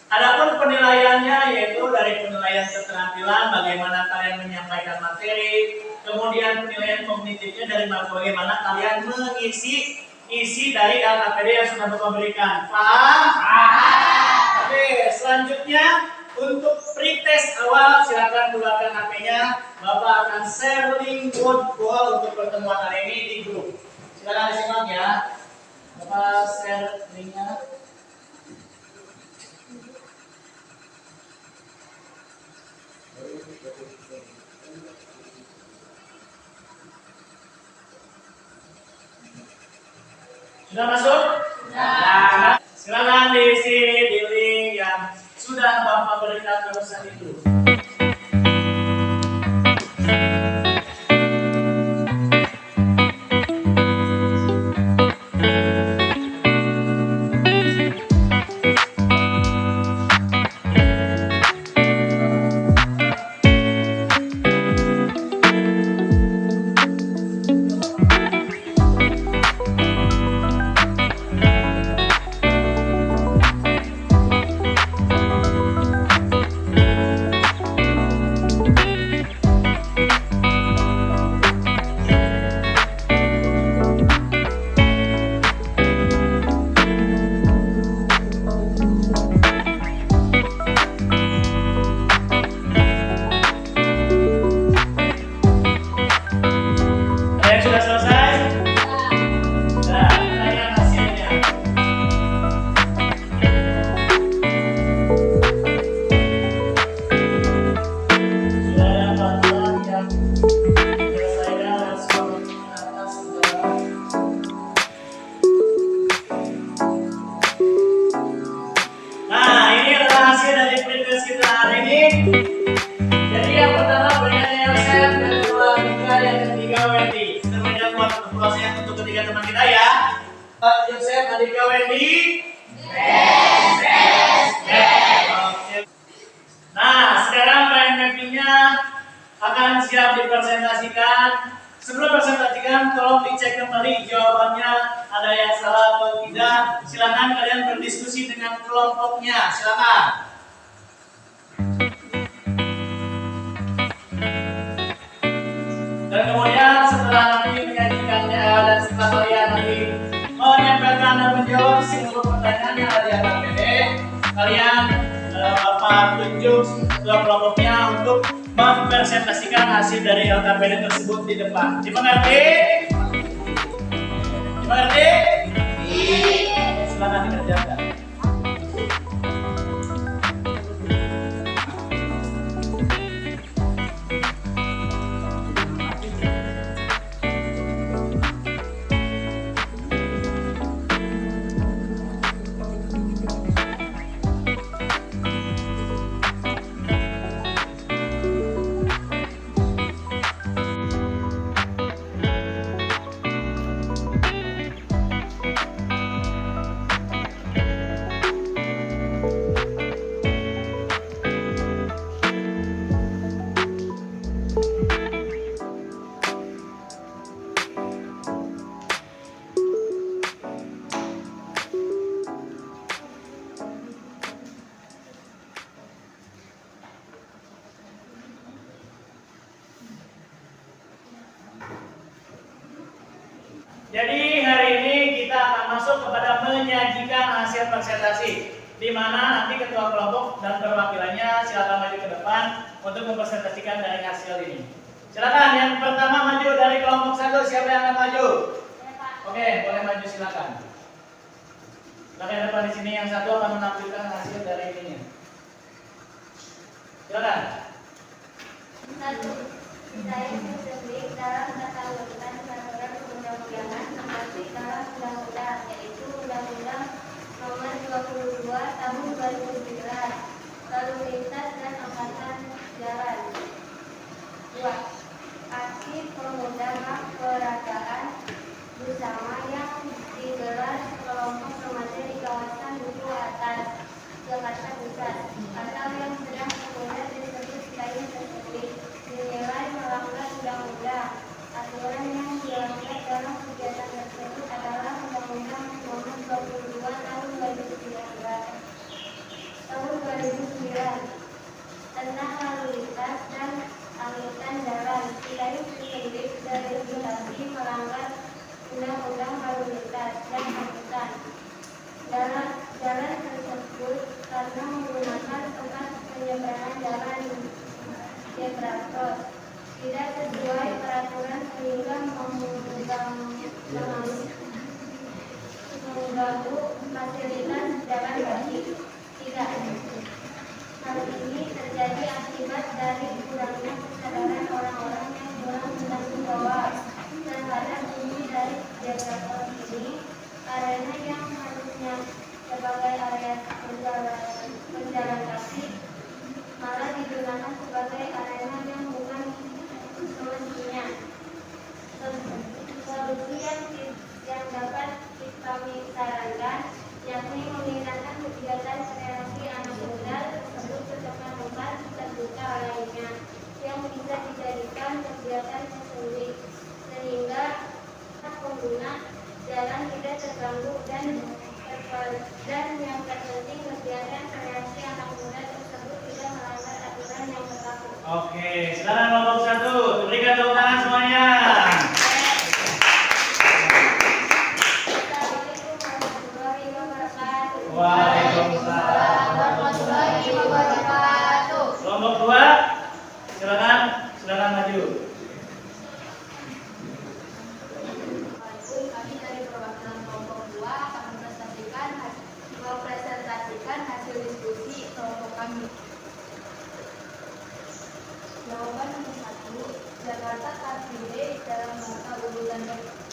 Adapun penilaiannya yaitu dari penilaian keterampilan, bagaimana kalian menyampaikan materi, kemudian penilaian kognitifnya dari bagaimana kalian mengisi isi dari LKPD yang sudah Bapak berikan. Paham? Paham. Oke, selanjutnya untuk pretest awal silakan keluarkan HP-nya. Bapak akan share link word call untuk pertemuan hari ini di grup. Silakan disimak ya. Bapak share linknya. Sudah masuk? Sudah. Silakan diisi di link yang sudah Bapak berikan barusan itu. Adika Wendy? Oke. Nah, sekarang main mappingnya akan siap dipresentasikan. Sebelum presentasikan, tolong dicek kembali jawabannya ada yang salah atau tidak. Silakan kalian berdiskusi dengan kelompoknya. Silakan. Dan kemudian setelah nanti menyajikannya dan setelah kalian nanti menyampaikan dan menjawab seluruh pertanyaan yang ada di LKPD, kalian Bapak tunjuk dua kelompoknya untuk mempresentasikan hasil dari LKPD tersebut di depan. Dimengerti? Dimengerti? Silakan dikerjakan. Jadi hari ini kita akan masuk kepada menyajikan hasil presentasi, di mana nanti ketua kelompok dan perwakilannya silakan maju ke depan untuk mempresentasikan dari hasil ini. Silakan yang pertama maju dari kelompok 1, siapa yang akan maju? Oke, boleh maju silakan. Silakan depan di sini, yang satu akan menampilkan hasil dari ininya. Silakan. 1. Saya spesifik dalam tata urutan peraturan perundang-undangan termasuk dalam undang-undang, yaitu Undang-Undang Nomor 22 Tahun 2009 Lalu Lintas dan Angkatan Jalan. 2. Aksi pemuda peragaan bersama yang digelar kelompok remaja di kawasan Duku Atas, Jakarta Pusat, atau yang sedang pemuda disebut sebagai spesifik dinilai melanggar undang-undang. Aturan yang dilanggar dalam kegiatan tersebut adalah Undang-Undang Nomor 22 Tahun 2009 tentang lalu lintas dan angkutan jalan. Tidak spesifik dari regulasi melanggar Undang-Undang lalu lintas dan angkutan jalan tersebut karena menggunakan tempat penyeberangan jalan zebra cross tidak sesuai peraturan sehingga mengganggu fasilitas jalan kaki. 3. Hal ini terjadi akibat dari kurangnya kesadaran orang-orang yang kurang bertanggung jawab terhadap fungsi dari zebra cross ini, arena yang harusnya sebagai area berjalan kaki malah digunakan sebagai arena yang bukan semestinya. Solusi yang dapat kami sarankan yakni memindahkan kegiatan kreasi anak muda tersebut ke tempat-tempat terbuka lainnya yang bisa dijadikan kegiatan tersendiri, sehingga pengguna jalan tidak terganggu dan yang terpenting kegiatan kreasi anak muda tersebut tidak melanggar aturan yang berlaku. Oke, silakan kelompok 1, berikan tepuk tangan semuanya. Waalaikumsalam warahmatullahi wabarakatuh. Kelompok 2, silakan maju. Kami dari perwakilan kelompok 2 akan mempresentasikan hasil diskusi kelompok kami. Jawaban nomor 1, Jakarta Car Free Day dalam masa urutan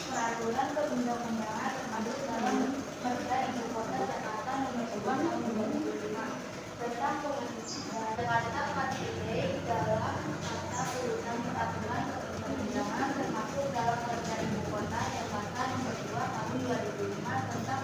peraturan perundang-undangan termasuk dalam Perda Ibu Kota Jakarta Nomor 2 Tahun 2005 tentang pengaturan Jakarta Car Free Day dalam masa urutan peraturan perundang-undangan termasuk dalam Perda Ibu Kota Jakarta Nomor 2 Tahun 2005 tentang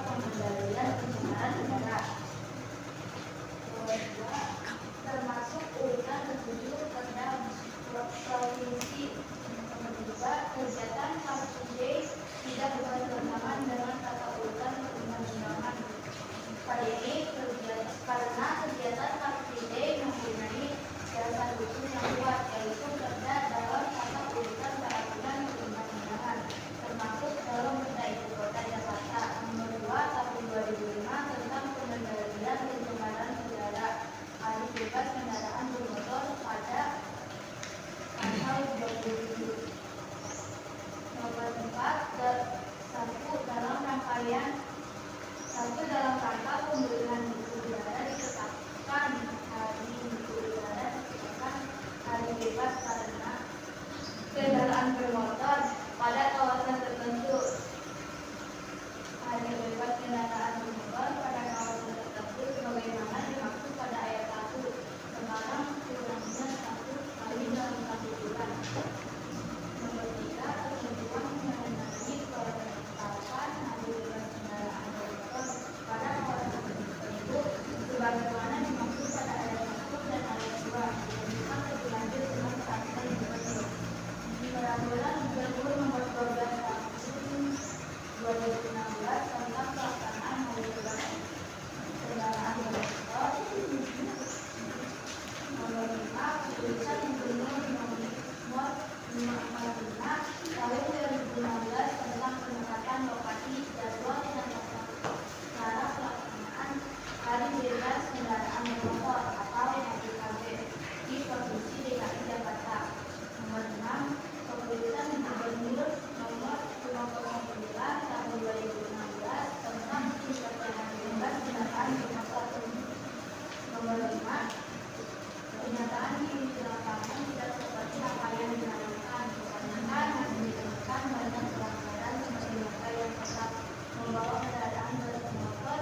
kenyataan di lapangan tidak seperti apa yang diharapkan. Kebanyakan menyebabkan banyak pelanggaran seperti mereka yang tetap membawa kendaraan bermotor,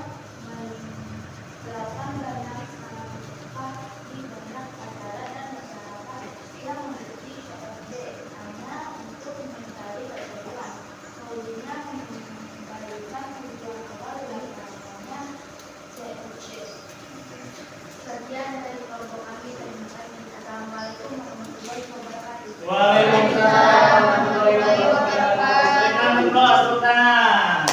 menggerakkan banyak sampah di banyak acara dan masyarakat yang memiliki PRD hanya untuk mencari keuntungan. Solusinya mengembalikan tujuan awal dari adanya COC. Sekian dari kelompok kami. Terima kasih. Assalamualaikum warahmatullahi wabarakatuh. Waalaikumsalam warahmatullahi wabarakatuh. Berikan aplaus tepuk tangan.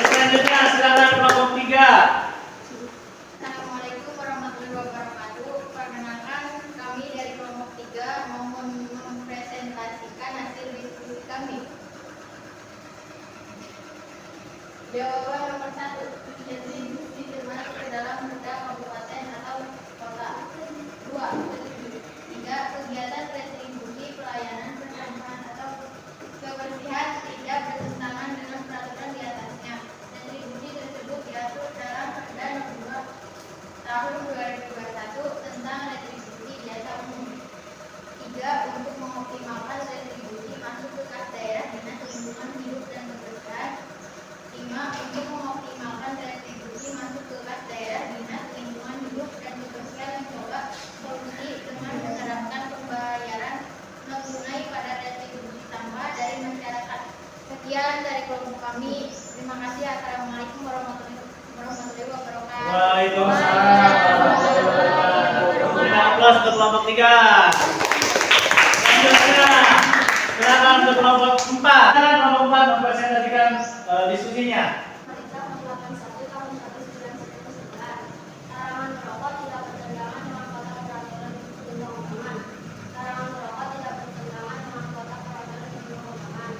Selanjutnya silakan kelompok 3. Assalamualaikum warahmatullahi wabarakatuh. Perkenalkan, kami dari kelompok 3 mau mempresentasikan hasil diskusi kami. Jawaban nomor 1. Distribusi termasuk ke dalam benda kabupaten atau kota. 2. 3. Kegiatan retribusi pelayanan persampahan atau kebersihan tidak bertentangan dengan peraturan di atasnya. Retribusi tersebut diatur dalam Perda Nomor 2 Tahun 2021 tentang retribusi biasa umum. 3. Untuk mengoptimalkan retribusi masuk ke kas daerah dinas lingkungan hidup dan kebersihan. 5. Untuk mengoptimalkan retribusi masuk ke kas daerah dinas lingkungan hidup dan kebersihan, mencoba solusi dengan menerapkan pembayaran non tunai pada retribusi sampah dari masyarakat. Sekian dari kelompok kami. Terima kasih. Assalamualaikum warahmatullahi wabarakatuh. Waalaikumsalam warahmatullahi wabarakatuh. Berikan aplaus untuk kelompok 3. Selanjutnya silakan untuk kelompok 4. Silakan kelompok 4 mempresentasikan diskusinya. Perintah 181 tahun 1999. Larangan merokok tidak bertentangan dengan kota peraturan perundang-undangan. Larangan merokok tidak bertentangan dengan kota peraturan perundang-undangan.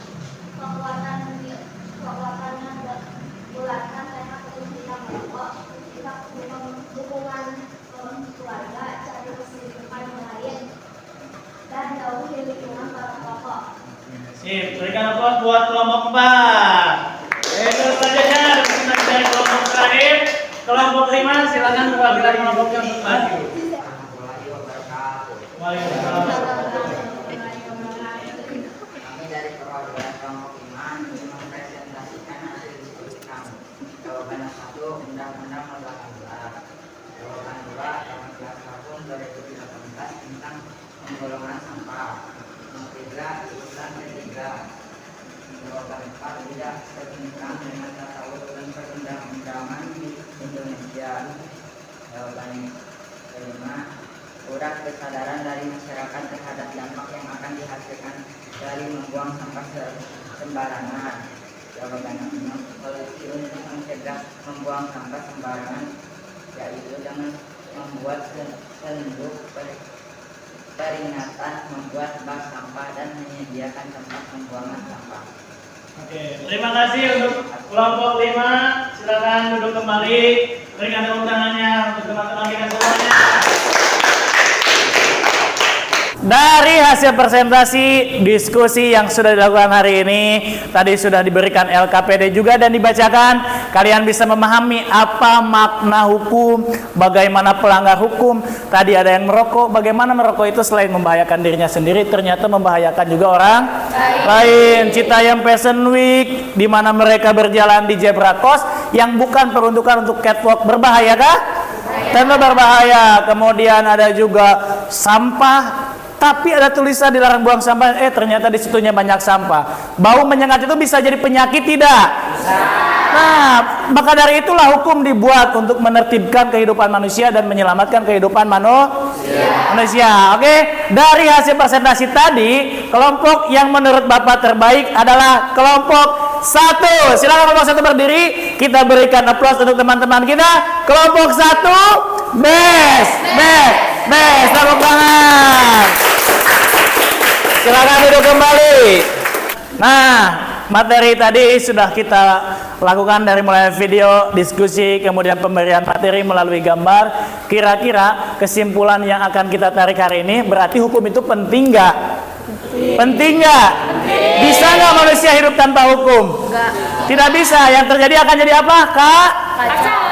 Kekuatannya bulatkan sehat untuk tidak merokok, tidak dukungan keluarga, cari kesibukan yang lain, dan jauhi lingkungan barang rokok. Sip, berikan aplaus buat kelompok 4. Itu selanjutnya representasi dari kelompok terakhir, kelompok 5. Silakan perwakilan kelompoknya untuk maju. Waalaikumsalam. Kami dari perwakilan kelompok 5 ingin mempresentasikan hasil diskusi kami. Jawaban 1, Undang-Undang Nomor 18. Jawaban 2, Peraturan 1 2018 tentang penggolongan sampah. Yang 3, usulan ketiga. Jawaban 4, tidak bertentangan dengan tata urutan perundang-undangan di Indonesia. Jawaban 5, kurang kesadaran dari masyarakat terhadap dampak yang akan dihasilkan dari membuang sampah sembarangan. Jawaban 6, solusi untuk mencegah membuang sampah sembarangan yaitu dengan membuat spanduk peringatan, membuat bak sampah dan menyediakan tempat pembuangan sampah. Oke, terima kasih untuk kelompok 5. Silakan duduk kembali. Berikan tepuk tangannya untuk teman-teman kita semuanya. Dari hasil presentasi diskusi yang sudah dilakukan hari ini, tadi sudah diberikan LKPD juga dan dibacakan. Kalian bisa memahami apa makna hukum, bagaimana pelanggar hukum. Tadi ada yang merokok, bagaimana merokok itu selain membahayakan dirinya sendiri, ternyata membahayakan juga orang lain. Citayam Fashion Week, di mana mereka berjalan di zebra cross yang bukan peruntukan untuk catwalk, berbahaya kah? Tentu berbahaya. Kemudian ada juga sampah, tapi ada tulisan dilarang buang sampah. Ternyata di situnya banyak sampah. Bau menyengat itu bisa jadi penyakit tidak? Nah, maka dari itulah hukum dibuat untuk menertibkan kehidupan manusia dan menyelamatkan kehidupan manusia. Oke, dari hasil presentasi tadi, kelompok yang menurut Bapak terbaik adalah kelompok 1. Silakan kelompok 1 berdiri. Kita berikan aplaus untuk teman-teman kita. Kelompok 1, best. Tepuk tangan. Silakan duduk kembali. Nah, materi tadi sudah kita lakukan dari mulai video, diskusi, kemudian pemberian materi melalui gambar. Kira-kira kesimpulan yang akan kita tarik hari ini, berarti hukum itu penting nggak? Penting nggak? Bisa nggak manusia hidup tanpa hukum? Enggak. Tidak bisa. Yang terjadi akan jadi apa, Kak?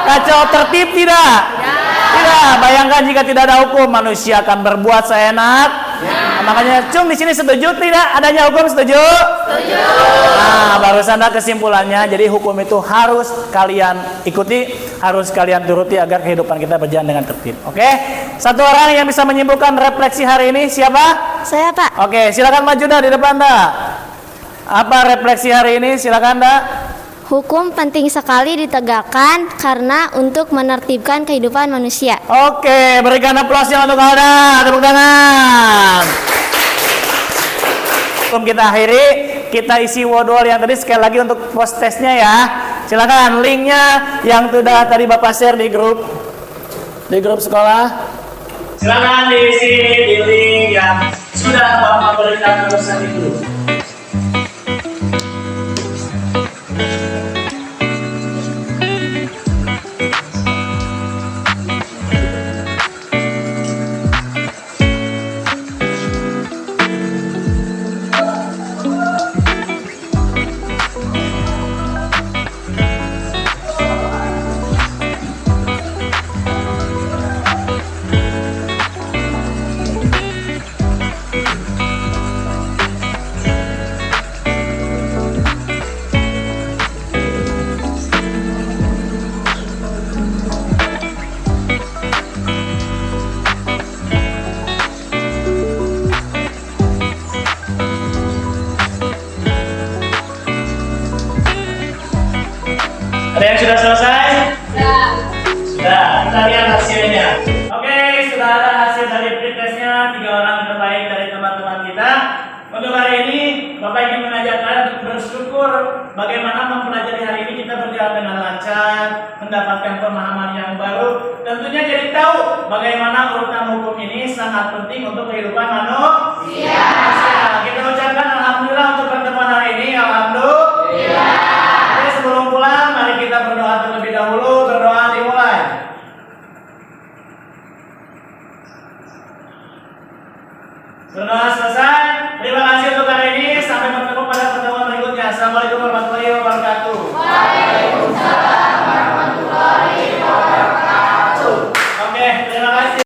Kacau. Tertib tidak? Tidak, bayangkan jika tidak ada hukum, manusia akan berbuat seenak. Makanya Cung di sini setuju tidak adanya hukum, setuju? Setuju. Nah, barusan ada kesimpulannya. Jadi hukum itu harus kalian ikuti, harus kalian turuti agar kehidupan kita berjalan dengan tertib. Oke? Satu orang yang bisa menyimpulkan refleksi hari ini siapa? Saya, Pak. Oke, silakan maju dah di depan dah. Apa refleksi hari ini? Silakan dah. Hukum penting sekali ditegakkan karena untuk menertibkan kehidupan manusia. Oke, berikan aplausnya untuk Alda. Tepuk tangan. Sebelum kita akhiri, kita isi wodol yang tadi sekali lagi untuk post testnya ya. Silakan linknya yang sudah tadi Bapak share di grup sekolah. Silakan diisi di link yang sudah Bapak berikan barusan di grup. Ada yang sudah selesai? Sudah. Kita lihat hasilnya. Oke, sudah ada hasil dari pretestnya 3 orang terbaik dari teman-teman kita. Untuk hari ini, Bapak ingin mengajak kalian untuk bersyukur bagaimana mempelajari hari ini kita berjalan dengan lancar, mendapatkan pemahaman yang baru. Tentunya jadi tahu bagaimana urutan hukum ini sangat penting untuk kehidupan manusia. Kita ucapkan alhamdulillah untuk pertemuan hari ini. Alhamdulillah. Sebelum pulang, mari kita berdoa terlebih dahulu. Berdoa dimulai. Berdoa selesai. Terima kasih untuk hari ini. Sampai bertemu pada pertemuan berikutnya. Assalamualaikum warahmatullahi wabarakatuh.